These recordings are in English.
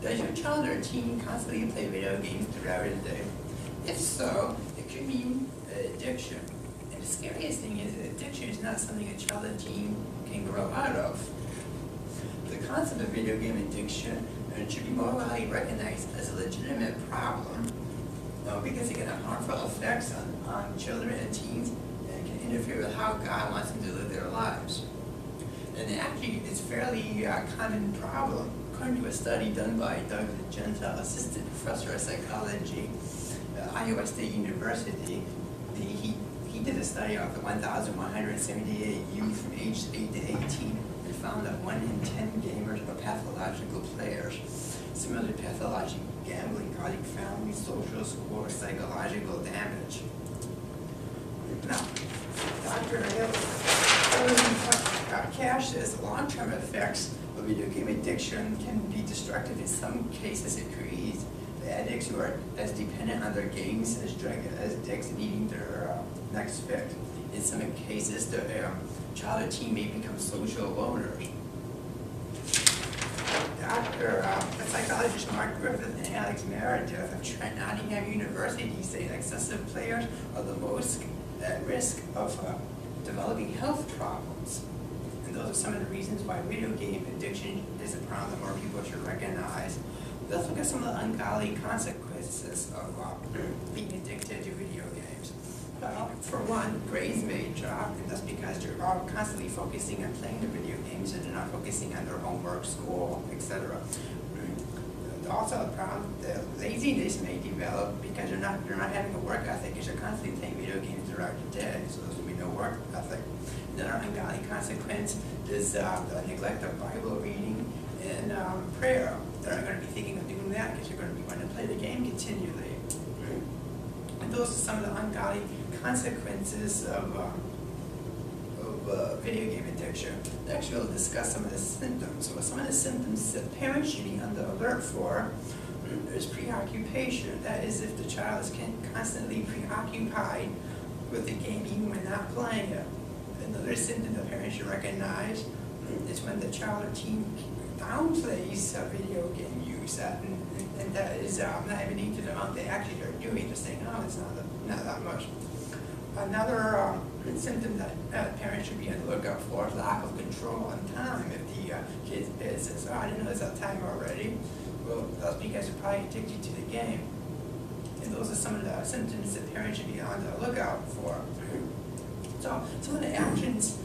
Does your child or teen constantly play video games throughout the day? If so, it could mean addiction. And the scariest thing is that addiction is not something a child or teen can grow out of. The concept of video game addiction should be more widely recognized as a legitimate problem because it can have harmful effects on children and teens and can interfere with how God wants them to live their lives. And actually, it's a fairly common problem. According to a study done by Doug Gentile, assistant professor of psychology at Iowa State University, he did a study of the 1,178 youth from age 8 to 18 and found that 1 in 10 gamers are pathological players. Similar to pathologic gambling causing family, social, or psychological damage. Now, Dr. Cash says long-term effects of video game addiction can be destructive. In some cases, it creates addicts who are as dependent on their games as drug addicts needing their next fix. In some cases, the child or teen may become social loners. Psychologist Mark Griffith and Alex Meredith of Trent Nottingham University say that excessive players are the most at risk of developing health problems. And those are some of the reasons why video game addiction is a problem more people should recognize. Let's look at some of the ungodly consequences of being addicted to video games. Well, for one, grades may drop, and that's because they're all constantly focusing on playing the video games and they're not focusing on their homework, school, etc. Also, the problem, the laziness may develop because they're not having a work ethic because they're constantly playing video games throughout the day, so there's going to be no work ethic. Another ungodly consequence is the neglect of Bible reading and prayer. They're not going to be thinking of doing that because they're going to be wanting to play the game continually. And those are some of the ungodly consequences of video game addiction. Next, we'll discuss some of the symptoms. So some of the symptoms that parents should be on the alert for is preoccupation. That is, if the child is constantly preoccupied with the game even when not playing it. Another symptom that parents should recognize is when the child or teen downplays video game use, and that is not evident to the amount they actually are doing, just saying, oh, it's not that much. Another symptom that parents should be on the lookout for is lack of control on time. If the kid says, oh, I didn't know it's that time already, well, that's because they're probably addicted to the game. And those are some of the symptoms that parents should be on the lookout for. So some of the actions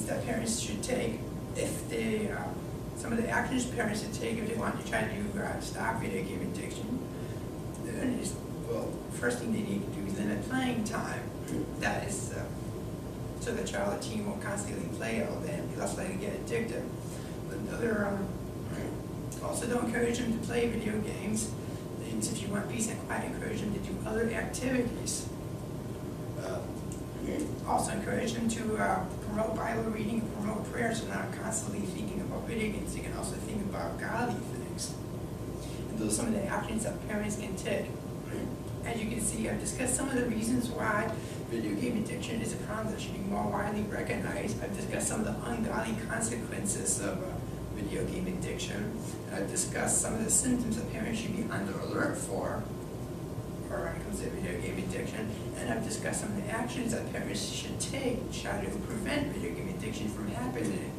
that parents should take if they, some of the actions parents should take if they want to try to stop video game addiction, then is, well, first thing they need to do is limit playing time. That is, so the child or teen won't constantly play all day and be less likely to get addicted. Another, also don't encourage them to play video games. And if you want peace and quiet, encourage them to do other activities. Also encourage them to promote Bible reading and promote prayer, so they're not constantly thinking about video games. You can also think about godly things. And those are some of the actions that parents can take. As you can see, I've discussed some of the reasons why video game addiction is a problem that should be more widely recognized. I've discussed some of the ungodly consequences of video game addiction. And I've discussed some of the symptoms that parents should be on the alert for when it comes to video game addiction. And I've discussed some of the actions that parents should take to try to prevent video game addiction from happening.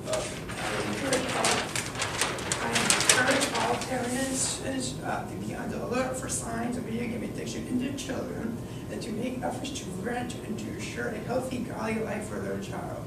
I encourage all parents to be on the alert for signs of video game addiction in their children and to make efforts to prevent and to ensure a healthy, godly life for their child.